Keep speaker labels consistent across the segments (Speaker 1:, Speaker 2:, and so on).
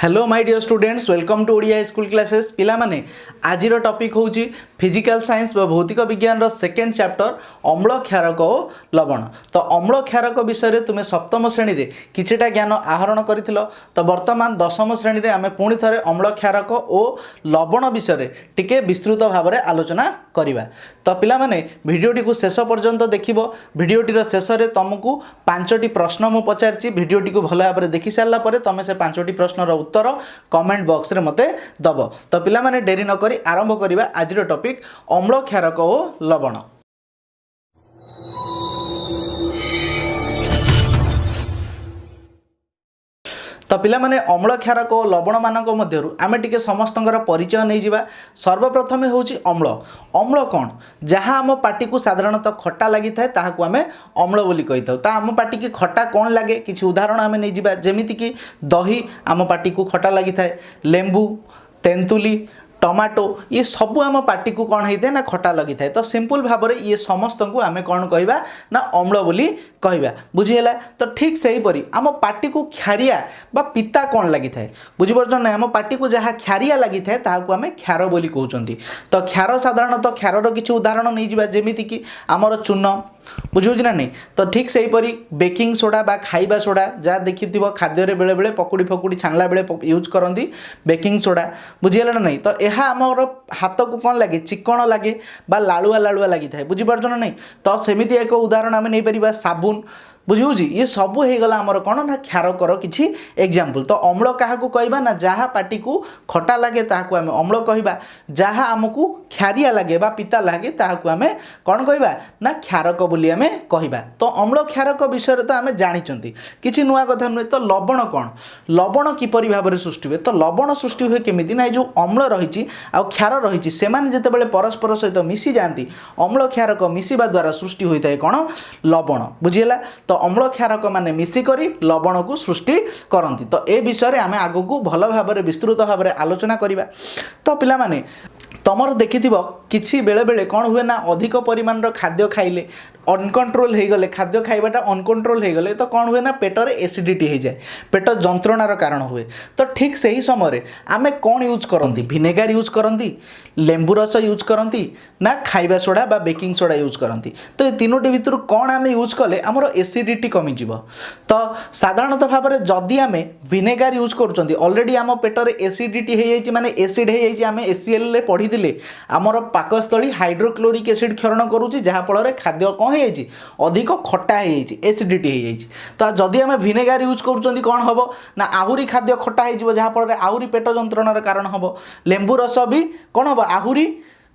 Speaker 1: Hello my dear students welcome to Odia school classes पिला माने आज टॉपिक हूँ फिजिकल साइंस व भौतिक विज्ञान रो सेकेंड चैप्टर अम्ल क्षारक और लवण। तो अम्ल क्षारक विषय तुम्हें सप्तम श्रेणी रे किछिटा ज्ञान आहरण करिथिलो। तो वर्तमान दशम श्रेणी रे आमे पुणी थरे अम्ल क्षारक और लवण विषय टिके विस्तृत भाव में आलोचना करिबा। तो पिला माने भिडियोटी को शेष पर्यंत देखिबो। भिडियोटीर शेष रे तुमको 5टी प्रश्न मु पचारछि। भिडियोटी को भल भाव में देखि सारला परे तमे से 5टी प्रश्नर उत्तर कमेंट बॉक्स रे मते दब। तो पिला माने डेरी न करी आरंभ करिबा आज टॉपिक अम्ल क्षारक और लवण। तो पिला माने अम्ल क्षारक और लवण मानक मध्यरु आमे टिके समस्तंकर परिचय नहीं जिबा। सर्वप्रथमे होची अम्ल। अम्ल कौन जहाँ आम पाटी को साधारणतः खट्टा लगी थाए ताहाकु आमे अम्ल बोली कहि थाउ। ता आम पाटी की खट्टा कौन लगे किछि उदाहरण आमे नहीं जिबा। जेमिति कि दही आम पाटी को खट्टा लगी थाए, लेंबू, तेंतुली, टमाटो ये सबू आम पाटी को कौन होता है ना खट्टा लगी थाए। तो सिंपल भाव में ये समस्त को आम कौन कहवा ना अम्ल बोली कहवा। बुझीगला। तो ठीक से हीपरी आम पाटी को क्षारिया बा पिता कौन लगी थाए। बुझीपार ना आम पाटी को जहाँ क्षारिया लगी थाए ताहाकु आम क्षार बोली कहउचंती। तो क्षार साधारणतः क्षारर किछि उदाहरण नहीं जिबा। जेमिति कि आमर चून बुझुछि ना नहीं। तो ठीक से हीपरी बेकिंग सोडा बा खाइबा सोडा जहाँ देखि खाद्य रे बेले बेले पकुड़ी फकुड़ी छाणला बेले यूज करती बेकिंग सोडा। बुझीगला ना नहीं। तो यह आमर हाथ को कौन लगे चिकण लगे बा लालुआ लालुआ लगी थाए। बुझीपार ना नहीं। तो सेमिति एक उदाहरण आम नहीं पारिबा साबुन। बुझी ये सब हो गला आमर कौन ना क्षारकर किछि एग्जाम्पल। तो अम्ल क्या कहवा ना जहाँ पाटी को खट्टा लगे ताहाकु आमे अम्ल कहवा। जहाँ आमको क्षारिया लगे बा पिता लगे ताहाकु आमे कौन कहवा ना क्षारक बोली आमे कहवा। तो अम्ल क्षारक विषय तो आमे जानिचंती किछि नुआ कथा नुहे। तो लवण कौन लवण किपरि भाव में सृष्टि हुए। तो लवण सृष्टि हुए केमिति ना जो अम्ल रही आ क्षार रही सेमाने जेतेबेले परस्पर सहित मिसी जाती अम्ल क्षारक मिसिबा द्वारा सृष्टि होता है कौन लवण। बुझीगला। तो अम्ल क्षारक माने मिसिकरी लवण को सृष्टि करती। तो ए विषय आमे आगको भल भाव में विस्तृत भाव में आलोचना करिबा। तो पिला माने तमर देखिथिबो किछि बेले बेले कौन हुए ना अधिक परिमाण खाद्य खाइले अनकंट्रोल हो गले खाद्य खाइबाटा अनकंट्रोल हो गले तो कौन हुए ना पेटर एसिडिटी हो जाए पेट जंत्रणार कारण हुए। तो ठीक से ही समय आमे कौन यूज करती विनेगार यूज करती लेंबू रस यूज करती ना खाइबा सोडा बा बेकिंग सोडा यूज करती। तो ये तीनोटी भितर कौन आमे यूज कले आमर एसिडिटी कमिजिब। तो साधारणतः भाव में जदि आमे विनेगार यूज करुँच ऑलरेडी आम पेटर एसिडिटी हो जाए माने एसिड हो जाए आम एसीएल रे पढ़ी आमर पाकस्थली हाइड्रोक्लोरिक एसिड क्षरण करुच्ची जहाँफल खाद्य कौन अधिक खट्टा हो एसिडिटी हो जाए। तो जदि आम विनेगार यूज करुँच कौन हम ना आहुरी खाद्य खट्टा हो जहाँफल आहुरी पेट जंत्रणार कारण हम। लेंबू रस भी कौन हम आहुरी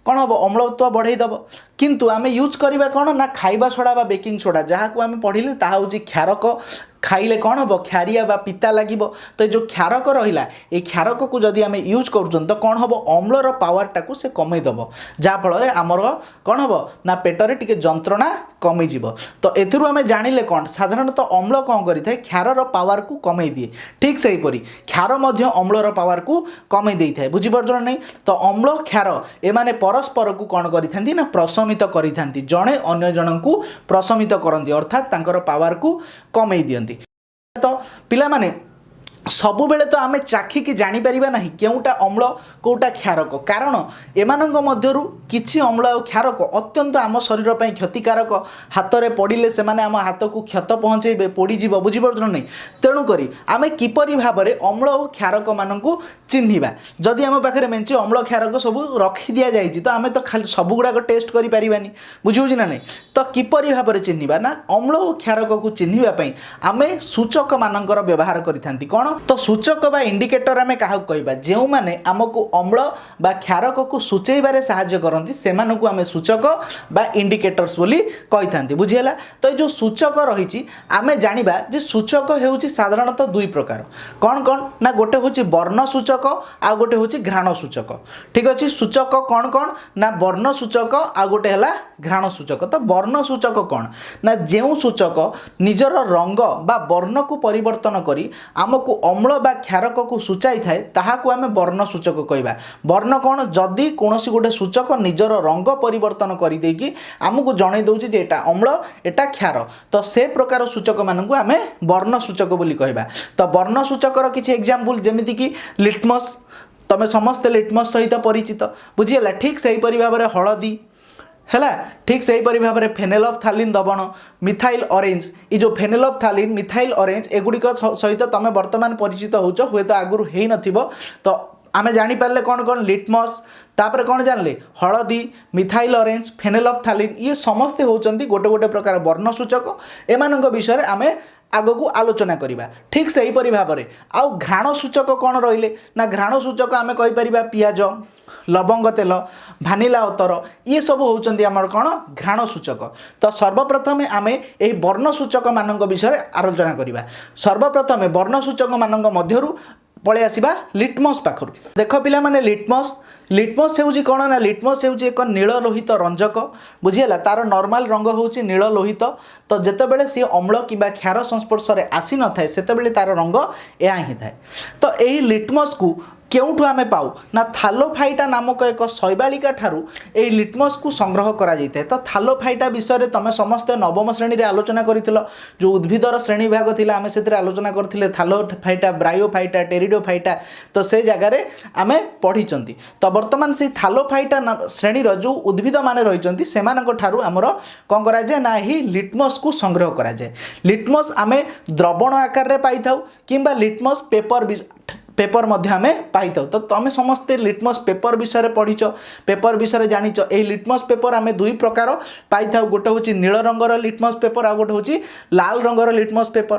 Speaker 1: कौन हम अम्लत्व बढ़ईदेव। किंतु आम यूज करवा कौन ना खाइबा सोडा बा बेकिंग सोडा जहाँ को आम पढ़िले ताहा होची क्षारक खाइले कौन हम क्षारिया बा पिता लगे। तो जो क्षारक रहा ये क्षारक को जदि आम यूज कर तो कौन हम अम्लर पावरटा को से कमईदेव जहाँफल आमर कौन हम ना पेटरे टिके जंत्रणा कमिजिब। तो एथिरु आम जानिले कौन साधारणतः अम्ल कौन करिथाए क्षारर पावर को कमई दिए। ठीक से हीपरी क्षार मध्य अम्लर पावर को कमई देइथाए। बुझीपार नहीं। तो अम्ल क्षार एमाने परस्पर को कौन करिथांती ना प्रशमित करिथांती जणे अन्य जनकु प्रशमित करती अर्थात तांकर पावर को कमई दियंती। तो पिला माने सबु बेले तो आमे चाखिकी जानी परिबा नहीं केउटा अम्ल कोउटा क्षारक कारण एमानंग मध्यरु किछि अम्ल और क्षारक अत्यंत आम शरीर ପାଇଁ क्षतिकारक हाथ रे पड़िले से माने आम हाथ को क्षत पहुँचेबे पड़ी जीव। बुझीपार नहीं। तेणु करी आमे किपरि भाव में अम्ल और क्षारक मानकु चिन्हिबा। जदि आम पाखरे मेंचे अम्ल क्षारक सब रखी दिया जाइछि तो आमे तो खाली सब गुड़ाक टेस्ट करि परिबानी। बुझिउछि ना नहीं। तो किपरि भाव में चिन्हिबा ना अम्ल और क्षारक को चिन्हिबा पई आमे सूचक मानकर व्यवहार करिथांती कौन। तो सूचक बा इंडिकेटर आमे काहा कहबा जो माने आमको अम्ल बा क्षारक को सूचेबारे सहाय्य करती से मानकु आमे सूचक बा इंडिकेटर्स बोली कहिथांती। बुझियला। तो जो सूचक रही आमे जानिबा जे सूचक हेउची साधारणतः दुई प्रकार कौन कौन ना गोटे होची वर्ण सूचक आ गोटे होची घ्राण सूचक। ठीक अछि। सूचक कौन कौन ना वर्ण सूचक आ गोटे हला घ्राण सूचक। तो वर्ण सूचक कौन ना जो सूचक निजर रंग बा वर्ण को परिवर्तन करी आमको अम्ल बा क्षारक को सूचाई थाए ताहाकू आमे वर्ण सूचक कहबा। वर्ण कौन जदि कोनोसी गोटे सूचक निजर रंग परिवर्तन कर देकी आमको जणै दउछि जे एटा अम्ल एटा क्षार तो से प्रकार सूचक मानकू आमे वर्ण सूचक बोली कहबा। तो वर्ण सूचकर किछि एग्जांपल जेमिति कि लिटमस तमे समस्त लिटमस सहित परिचित बुझीगला। ठीक से ही भाव में हलदी है ठीक से ही भाव में फेनेलफ्थालीन दबण मिथाइल ऑरेंज ये जो फेनेलफ्थालीन मिथाइल ऑरेंज एगुड़िक सहित तुम बर्तमान परिचित होच हुए तो आगुरी है नथिबो। तो आमे जानी पारले कौन कौन लिटमस तापर कौन जानले हलदी मिथाइल ऑरेंज फेनेलफ्थालीन ये समस्ते होचंती गोटे गोटे प्रकार वर्ण सूचक एमानक विषय आमे आग को आलोचना करिबा। ठीक से ही भाव में आउ घ्राण सूचक कौन रहिले ना घ्राण सूचक आमे कहि परिबा पियाज लवंग तेल भानिला अतर ये सब होचंती आमर कौन घ्राण सूचक। तो सर्वप्रथमे आमे एही वर्ण सूचक मानक विषय आलोचना करिबा। सर्वप्रथमे वर्ण सूचक मानक मध्यरु पळे आसीबा लिटमस पाखरु। देख पिला माने लिटमस हेउची कौन ना लिटमस हेउची एक नील लोहित रंजक बुझीगला। तार नॉर्मल रंग होउची नील लोहित। तो जेतेबेले सी अम्ल किबा क्षार संस्पर्श रे आसी न थाए सेतेबेले तार रंग एहा ही थाए। तो एही लिटमस को केउठु आमे पाऊ ना थालोफाइटा नामक एक शैवालिका ठारू ए लिटमस को संग्रह करा जाइते। तो थालोफाइटा विषय तुम समस्ते नवम श्रेणी रे आलोचना करिथिलो जो उद्भिदर श्रेणी भाग थिला आमे सेतरे आलोचना करथिले थालोफाइटा ब्रायोफाइटा टेरिडोफाइटा। तो से जगह रे आमे पढ़िचंती। तो वर्तमान से थालोफाइटा श्रेणी रो जो उद्भिद माने रहिचंती सेमानक ठारू हमर कोन करा जाय ना ही लिटमस को संग्रह करा जाय। लिटमस आमे द्रवण आकार रे पाई थाउ किंबा लिटमस पेपर मध्य आमे पाई थाउ। तो तुम समस्ते लिटमस पेपर विषय पढ़ीच पेपर विषय जानिच। ए लिटमस पेपर आमे दुई प्रकार पाई थाउ गोटे होची नील रंगर लिटमस पेपर आ गोटे होची लाल रंगर लिटमस पेपर।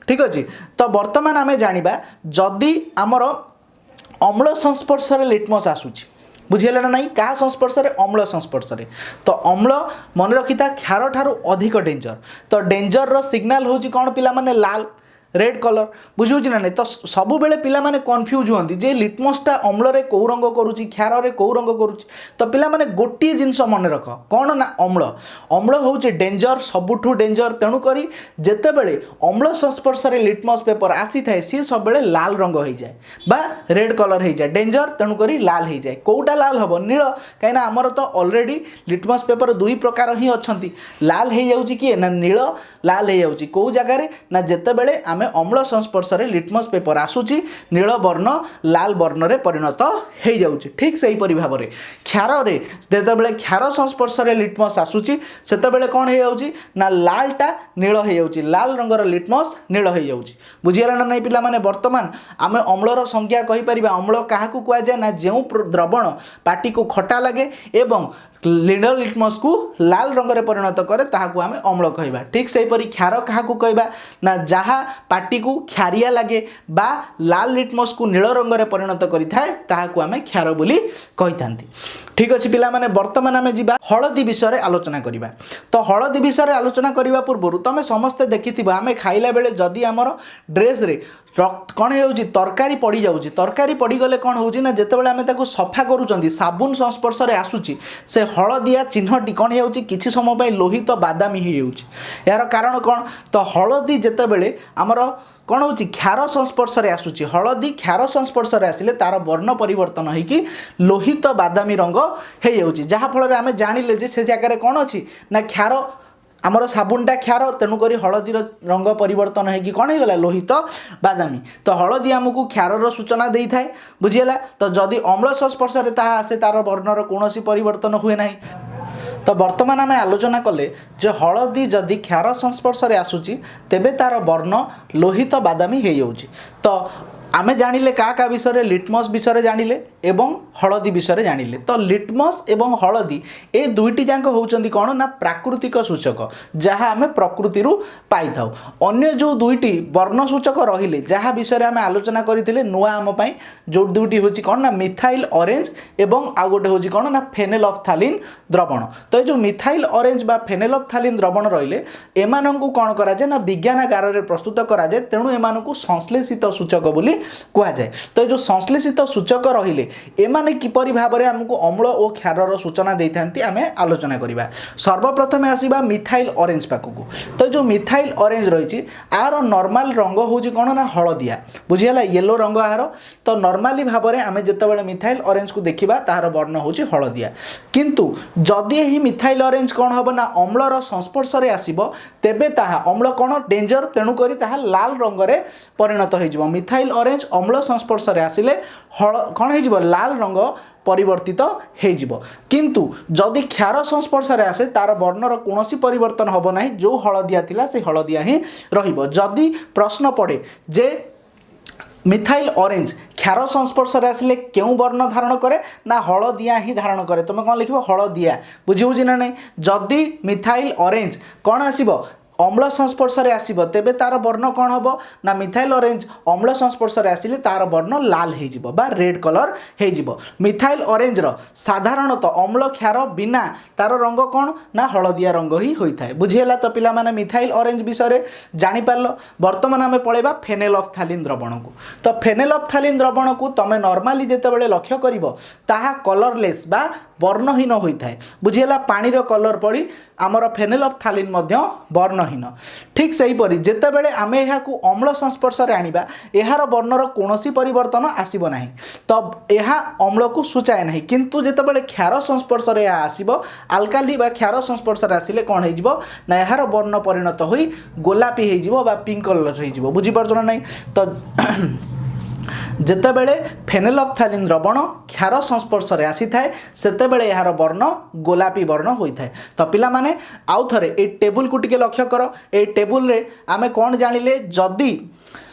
Speaker 1: ठीक अछि। तो वर्तमान आमे जानिबा जदि आमर अम्ल संस्पर्श रे लिटमस आसुची बुझीगला ना नहीं क्या संस्पर्श रे अम्ल संस्पर्श रे। तो अम्ल मन रखिता क्षार ठारू अधिक डेंजर। तो डेंजर रो सिग्नल होची कौन पिला माने लाल रेड कलर बुझुची ना नहीं। तो सब बेले पिला माने कन्फ्यूज होती जे लिटमसटा अम्ल रे कौ रंग करुची क्षार रे कौ रंग करुची। तो पिला माने गोटे जिनस मन रख कौन ना अम्ल होची डेंजर सबुठू डेंजर। तेणु करी जेते बेले अम्ल संस्पर्श रे लिटमस पेपर आसी थाए सी सब बेले लाल रंग हो जाए बा रेड कलर हो जाए डेंजर। तेणु करी लाल हो जाए कोटा लाल हम नील कहीं आमर तो ऑलरेडी लिटमस पेपर दुई प्रकार ही अच्छी लाल हो जाउची किए ना नील लाल हो जाउची कौ जगार ना जेते बेले आमे अम्ल संस्पर्श रे लिटमस पेपर आसुची नील वर्ण लाल वर्ण रे परिणत हो जाउची। ठीक से ही भाव में क्षार रे जेतेबेले क्षार संस्पर्श रे लिटमस आसुची सेतेबेले कौन हो जाउची ना लालटा नील हो जाउची लाल रंगर लिटमस नील हो जाउची। बुझीगला ना नहीं पिला माने वर्तमान आमे अम्लर संज्ञा कहि परिबा। अम्ल काहाकू कुआ जाय ना जेउ द्रवण पाटी को खटा लगे एवं नील लिटमस को लाल रंग रे परिणत करे ताहाकू आमे अम्ल कहबा। ठीक से परि क्षार काहाकू कहबा ना जहा पाटी को क्षारिया लगे बा लाल लिटमस को नील रंग रे परिणत करि थाए ताहाकू आमे क्षार बोली कहिथांती। ठीक अछि पिला माने वर्तमान आमे जिबा हळदी विषय रे आलोचना करिबा। तो हळदी विषय रे आलोचना करिबा पूर्व तमे समस्त देखिथिबा आमे खाइला बेले जदी हमर ड्रेस रे कौन हो तरकारी पड़ी जाऊँगी तरकारी पड़ी गले कौन होची ना जेतेबेले आमे ताकू सफा करूचंती साबुन संस्पर्श रे आसुची से हलदिया चिन्हटी कौन होची किछि समय पय लोहित बादामी हो जाउची। यार कारण कौन तो हलदी जेतेबेले आमर कौन होची क्षार संस्पर्श रे आसुची हलदी क्षार संस्पर्श रे आसिले तार वर्ण परिवर्तन होइकी लोहित बादामी रंग हो जाउची। जहा फल रे आमे जानिले जे से जगह रे कौन अछि ना क्षार आमर साबुनटा क्षार तेणुक हलदीर रंग परिवर्तन होगी कौन हो गला लोहित बादामी। तो हलदी आमको क्षारर सूचना दे थाए बुझीगला। तो जदि अम्ल संस्पर्श रे ताहा आसे तार वर्णर कौनसी परिवर्तन हुए ना। तो वर्तमान आम आलोचना कले जे हलदी जदि क्षार संस्पर्श रे आसुची तेबे तार वर्ण लोहित बादामी हो जाउची। तो आमे जानिले का विषय लिटमस विषय जानिले एवं हलदी विषय जानिले। तो लिटमस एवं हलदी ए दुईटी जाक होउचंदी कौन ना प्राकृतिक सूचक जहाँ आमे प्रकृति पाई थाउ। अन्य जो दुईटी वर्ण सूचक रहिले जहाँ विषय आमे आलोचना करथिले नुआ आम पई जो दुईटी होची कौन ना मिथाइल ऑरेंज एवं आ गोटे होची कौन ना फेनेलफ्थालीन द्रवण। तो जो मिथाइल ऑरेंज बा फेनेलफ्थालीन द्रवण रहिले एमानंकु कौन करा जाय ना विज्ञानागार रे प्रस्तुत करा जाय। तेणु एमानंकु संश्लेषित सूचक बोली कह जाए। तो ये जो संश्लेषित सूचक रहिले एमाने किपरि भाबरे हमकु अम्ल और क्षारर सूचना देइथांती आमे आलोचना करिबा। सर्वप्रथम आसीबा मिथाइल ऑरेंज पाखकु। तो जो मिथाइल ऑरेंज रही आर नॉर्मल रंग होची कोन ना हलदिया बुझियाला येलो रंग आहार। तो नॉर्मली भाबरे आमे जेतेबेले मिथाइल ऑरेंज को देखिबा तार वर्ण होची हलदिया। किंतु जदि ही मिथाइल ऑरेंज कोन हबो ना अम्लर संस्पर्श रे आसीबो तेबे ताहा अम्ल कोन डेंजर तेणु करी ताहा लाल रंग रे परिणत हो जिवो। मिथाइल ऑरेंज अम्ल संस्पर्श रे आसिले कोन हो जिवो लाल रंग परिवर्तित हो। किंतु जदि क्षार संस्पर्श रे आसे तार वर्णर कोनोसी परिवर्तन हबो नाही जो हलदिया थिला से हलदिया ही रहिबो। जदि प्रश्न पड़े जे मिथाइल ऑरेंज क्षार संस्पर्श रे आसिले केउ वर्ण धारण करे ना हलदिया ही धारण करे तुम कौन लिखिबो हलदिया बुझी ना नहीं। जदि मिथाइल ऑरेंज कौन आसीबो अम्ल संस्पर्श रे आसीबो तेबे तार वर्ण कौन हबो ना मिथाइल ऑरेंज अम्ल संस्पर्श रे आसिले तार वर्ण लाल हे जिवो बा रेड कलर हे जिवो। मिथाइल ऑरेंज रो साधारणतः अम्ल क्षार बिना तार रंग कौन ना हलदिया रंग ही होई थाए बुझियला। तो पिला माने मिथाइल ऑरेंज विषय जानि पारलो। वर्तमान आमे पळेबा फेनेलफ्थालीन द्रवण को। तो फेनेलफ्थालीन द्रवण को तमे नॉर्मली जेतेबेले लक्ष्य करिवो ताहा कलरलेस बा वर्णहीन होई थाए बुझियला। पानी रो कलर पड़ी आमर फेनेलफ्थालीन मध्य वर्णहीन। ठीक सही परि जेतेबेले आमे एहा को अम्ल संस्पर्श रे आनिबा एहार वर्णर कोनोसी परिवर्तन आसीबो नाही। तो एहा अम्ल को सूचाए नाही। किंतु जेतेबेले क्षार संस्पर्श रे आसीबो अल्काली बा क्षार संस्पर्श रे आसिले कोन हे जिवो ना एहार वर्ण परिणत होई गोलापी हे जिवो बा पिंक कलर हे जिवो बुझी परछन नाही। तो जेतेबेले फेनेलफ्थालीन द्रवण क्षार संस्पर्श रे आसी थाए सेतेबेले यार वर्ण गोलापी वर्ण होई थाए। तो पिला माने आउ थरे ए टेबुल को टिके लक्ष्य करो। ए टेबुल रे आमे कोन जानिले जदी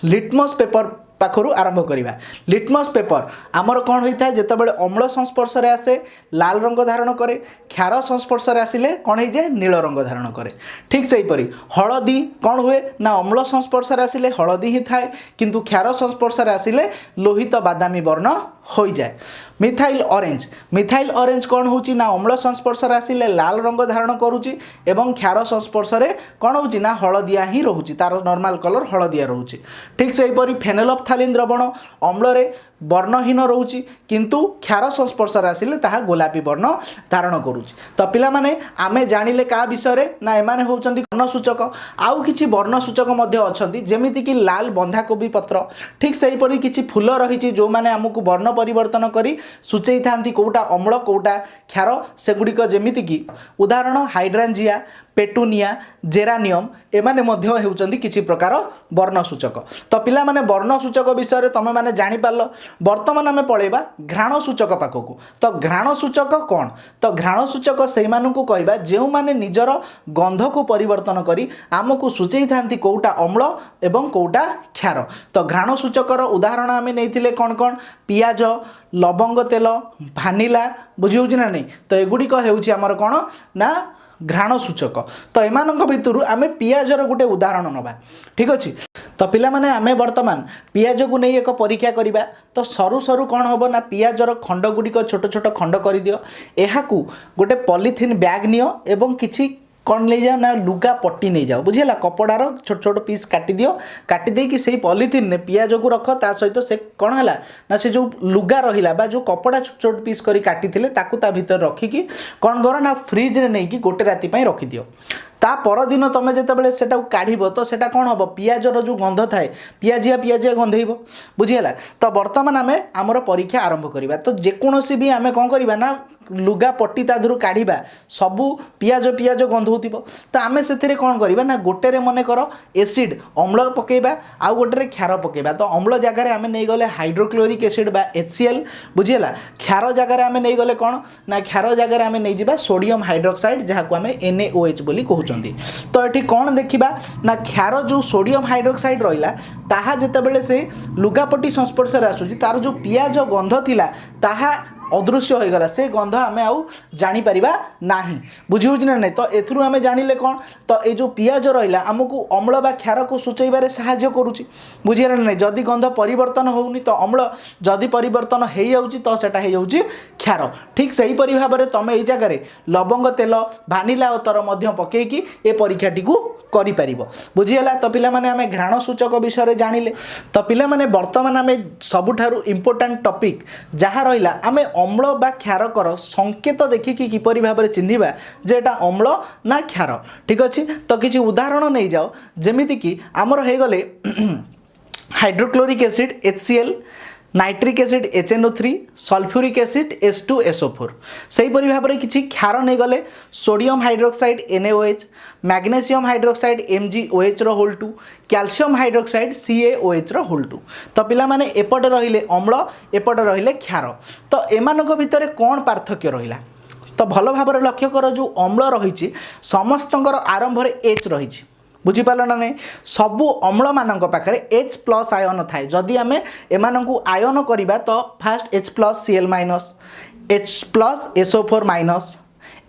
Speaker 1: लिटमस पेपर पाखरु आरंभ करिबा। लिटमस पेपर आमर कौन होता है जेतेबेले अम्ल संस्पर्श रे आसे लाल रंग धारण करे क्षार संस्पर्श रे आसिले कौन हो जाए नील रंग धारण करे। ठीक सही परि हलदी कौन हुए ना अम्ल संस्पर्श रे आसिले हलदी ही थाए किंतु क्षार संस्पर्श रे आसिले लोहित बादामी वर्ण हो जाए। मिथाइल ऑरेंज कौन होची ना अम्ल संस्पर्श रे आसिले लाल रंग धारण करूची एवं क्षार संस्पर्श रे कौन होची ना हलदिया ही रहूची तार नॉर्मल कलर हलदिया रहूची। ठीक सही परि फेनेलफ्थालीन द्रवण अम्ल रे वर्णहीन रोची किंतु क्षार संस्पर्श रे आसिले ताहा गोलापी वर्ण धारण करूची। तो पिला माने आमे जानिले का विषय ना एमाने होचंती वर्णसूचक आउ किछि वर्णसूचक मध्ये अछंती जेमिति कि लाल बंधाकोबी पत्र। ठीक सही परि किछि फूल रहिछि जो माने हमकु वर्ण परिवर्तन करी सूचई थांती कोउटा अम्ल कोउटा क्षार सेगुडिक जेमिति कि उदाहरण हाइड्रांजिया पेटुनिया जेरानियम एमाने मध्य हेउचंती किछि प्रकार वर्णसूचक। तो पिला माने वर्णसूचक विषय तमे माने जानि पारलो। वर्तमान आमे पळेबा घ्राणसूचक पाखकु। तो घ्राणसूचक कौन तो घ्राणसूचक सेहि मानकु कहबा जेउ माने निजर गंध को परिवर्तन करी आमकु सूचई थांती कोउटा अम्ल एवं कोउटा क्षार। तो घ्राणसूचकर उदाहरण आमे नेइथिले कोन कोन पियाज लवंग तेल भानिला बुझिउछि ना नहीं। तो एगुडी को हेउछि हमर कोन ना घ्राण सूचक। तो एमानक भितरु आमे पियाजर गोटे उदाहरण नबा। ठीक अछि। तो पिला माने आमे वर्तमान पियाज को नहीं एक परीक्षा करिबा। तो सरू सरू कौन हम ना पियाजर खंड गुड़िक छोट छोट खंड कर दियो एहाकू गोटे पॉलिथिन बैग नियो एवं किछि कौन ले जाओ ना लुगा पट्टी नहीं जाओ बुझेगा कपड़ार छोट छोट पीस काटी दियो काटी दे कि से पॉलिथिन ने पियाज को रख ता सहित से कौन है ना से जो लुगा रहिला बा जो कपड़ा छोट छोट पीस करी काटी थिले ताकू ता भीतर रखिकी कौन कर ना फ्रिज रे नहीं कि गोटे राति पई रखि दियो। ता परदिन तुम जितेबाला सेटा काढ़ तो सेटा कौन हम पियाजर जो गंध थाए पियाजिया गंधेब बुझीगला। तो बर्तमान आम आमर परीक्षा आरंभ करवा। तो जेकोसी भी आम कौन करवा ना लुगा पट्टी ता धरू काढ़ा सबू पियाज पियाज गंधौव। तो आम से कौन करवा ना गोटे मन कर एसिड अम्ल पकेबा आउ गोटे क्षार पकेबा। तो अम्ल जगार आम नहीं गले हाइड्रोक्लोरिक एसिड बा HCl बुझीगला। क्षार जगार आम नहीं गले कौन ना क्षार जगार आम नहीं जा सोडियम हाइड्रोक्साइड जहाँ को आम NaOH बोली कहते। तो ये कौन देखा ना क्षार जो सोडियम हाइड्रोक्साइड रहा ताहा जितेबाला से लुगापट्टी संस्पर्श आसूँ तार जो पियाज गंध थिला ताहा अदृश्य हो गला से गंध आम आउ जापर ना बुझी बुझी ना नहीं तो एथुरु आम जानिले कौन तो ये जो पियाज रहा आमको अम्ल बा क्षार को सूचेबार साहाय्य करुच्ची बुझीगला नहीं जदि गंध परिवर्तन होनी तो अम्ल जदि परिवर्तन हो जाऊँगी तो सेटा हो जाऊँगी क्षार ठीक से हीपरी भाव में तुम ये जगह लवंग तेल भानिला अतर पकईकी ए परीक्षाटी कर बुझीगला तो पिला माने आमे घ्राण सूचक विषय जानिले तो पिला माने वर्तमान आमे सबुठारु इम्पोर्टाट टॉपिक जहाँ रहा आमे अम्ल बा क्षारकर संकेत देखिकी किपरि भाव में चिन्हिबा जे एटा अम्ल ना क्षार ठीक अच्छे तो किसी उदाहरण नहीं जाओ जमीती कि आमर हो गले hydrochloric acid HCl nitric acid HNO3 sulphuric acid H2SO4 से भाव में किसी क्षार नहीं गले sodium hydroxide NaOH magnesium hydroxide MgOH रो2 कैल्शियम हाइड्रोक्साइड CaOH रो2 तो पिला माने एपटे रहिले अम्ल एपटे रहिले क्षार तो एमानक भितर कौन पार्थक्य रहिला तो भल भाव में लक्ष्य कर जो अम्ल रही समस्तंकर आरंभ H रही बुझीपाल ना नहीं सबू अम्ल मान पाखे H+ आयन थाए जदि आम एम आयन करवा तो fast H+Cl- H+ SO4-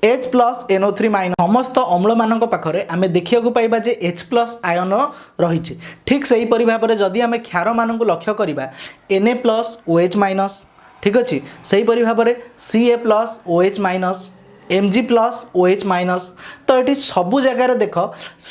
Speaker 1: H+ NO3- समस्त अम्ल मान पाखे आम देखा पाइबा जे H+ आयन रही ठीक से हीपरी भाव में जदि आम क्षार मान लक्ष्य करवा Na+OH- ठीक अच्छे से हीपरी भाव में Ca+OH- Mg+OH- तो ये सबू जगार देख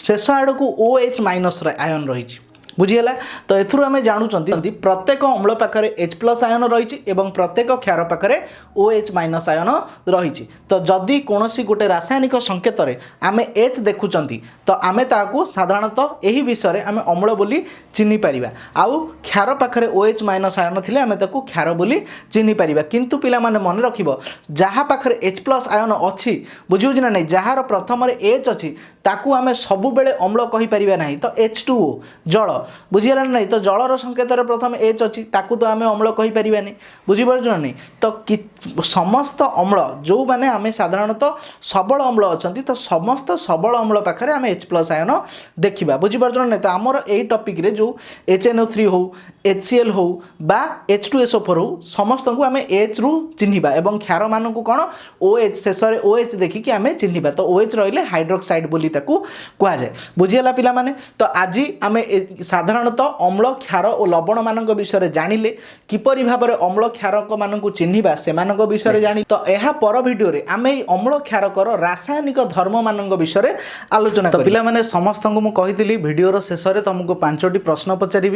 Speaker 1: शेष आड़ को OH- आयन रही बुझीगला तो एथुरु आमे जानुचंती प्रत्येक अम्ल पाखरे H+ आयन रही एवं प्रत्येक क्षार पाखरे OH- आयन रही तो जदि कोनोसी गोटे रासायनिक संकेत आमे H देखुचंती तो आमे ताकू साधारणतः यही विषय आमे अम्ल बोली चिन्हि परिबा आउ क्षार पाखरे OH- आयन थिले आमे ताकू क्षार बोली चिन्हि परिबा किंतु पिला माने मन रखिबो जहा पाखरे H+ आयन अछि बुझिउछि ना नै जहार प्रथम रे H अछि ताकू आमे सबु बेले अम्ल कहि परिबा नाही तो H2O जल बुझीगला नहीं तो जलर संकेत प्रथम H अच्छी ताकू तो आम अम्ल कहीपर नहीं बुझीपार ना नहीं तो समस्त अम्ल जो मैंने आम साधारणतः सबल अम्ल अच्छा तो समस्त सबल अम्ल पाखे आम H+ आयन देखा बुझीपार ना नहीं तो आमर यही टॉपिक रे जो HNO3 हो HCl हो बा H2SO4 हो समस्त को आम H रु चिन्हिबा एवं क्षार मान को कौन OH शेष में OH देखिकी आम चिन्हिबा तो OH रहिले हाइड्रोक्साइड बोली ताकू कहुए बुझीगला पिला माने तो आज आम साधारणतः अम्ल क्षार और लवण मान विषय जानिले किपरि भाव में अम्ल क्षारक मान चिन्हिबा से विषय जानी तो यह पर वीडियो रे आमे अम्ल क्षारकर रासायनिक धर्म मान विषय आलोचना तो पिला माने समस्त को कही वीडियोर शेष में तुमको 5टी प्रश्न पचारि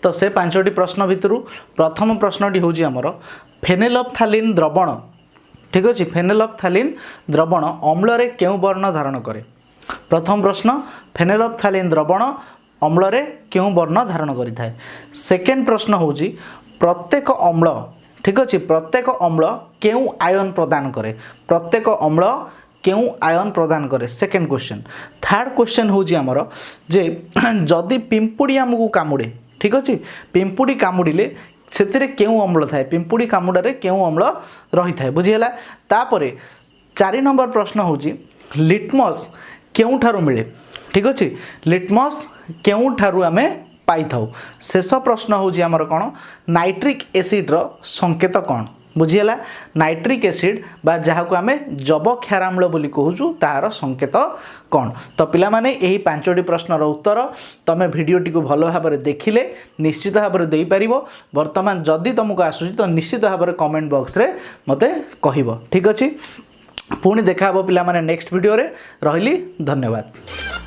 Speaker 1: तो से 5टी प्रश्न भितर प्रथम प्रश्नटी हूँ आमर फेनेलफ्थालीन द्रवण ठीक अच्छे फेनेलफ्थालीन द्रवण अम्ल क्यों वर्ण धारण करे प्रथम प्रश्न फेनेलफ्थालीन द्रवण अम्ल रे क्यों वर्ण धारण करिथाए सेकेंड प्रश्न होची प्रत्येक अम्ल ठीक अच्छे प्रत्येक अम्ल क्यों आयन प्रदान करे प्रत्येक अम्ल क्यों आयन प्रदान करे सेकेंड क्वेश्चन थर्ड क्वेश्चन होची आमर जे जदि पिंपुड़ी आमको कामुड़े ठीक अच्छे पिंपुड़ी कामुड़िले से क्यों अम्ल थाए पिंपुड़ी कामुड़े क्यों अम्ल रही थाए बुझीगला तापरे 4 नंबर प्रश्न होची लिटमस क्यों ठारू मिले ठीक अच्छे लिटमस क्यों ठारू आमे पाई थाउ शेष प्रश्न होची आमर कौन नाइट्रिक एसिड रो संकेत कौन बुझीगला नाइट्रिक एसिड बा जहाँ को आमे जब क्षाराम्ल बोली कहूँ तार संकेत कौन तो पिला माने यही 5टी प्रश्नर उत्तर तुम भिडटी को भल भाव में देखिले निश्चित भाव में दे पार बर्तमान जदि तुमको आसूँ तो निश्चित भाव में कमेंट बॉक्स रे मते कहिबो ठीक अच्छे पुणी देखा पिला माने नेक्स्ट वीडियो रे रहिली धन्यवाद।